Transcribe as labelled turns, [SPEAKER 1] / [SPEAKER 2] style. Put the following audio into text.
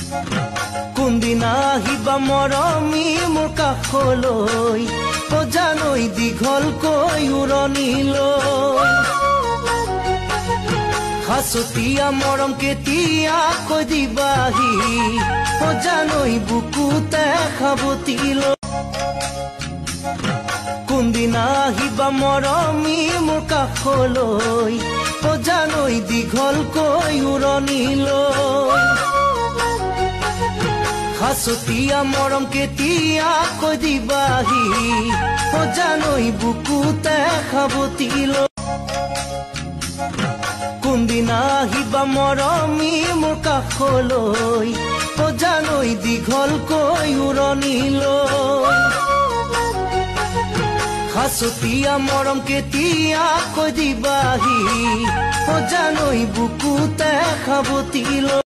[SPEAKER 1] কোনদিনা আহিবা মৰমী মোৰ কাষলৈ জানৈ দীঘলকৈ উৰণিলৈ হাচতীয়া মৰম কেতিয়াকৈ দিবাহি জানৈ বুকুতে সাৱটিলৈ কোনদিনা আহিবা মৰমী মোৰ কাষলৈ জানৈ দীঘলকৈ উৰণিলৈ হাচতীয়া মৰম কেতিয়াকৈ দিবাহি জানৈ বুকুতে সাৱটিলৈ কোনদিনা আহিবা মৰমী মোৰ কাষলৈ জানৈ দীঘলকৈ উৰণিলৈ হাচতীয়া মৰম কেতিয়াকৈ দিবাহি জানৈ বুকুতে সাৱটিলৈ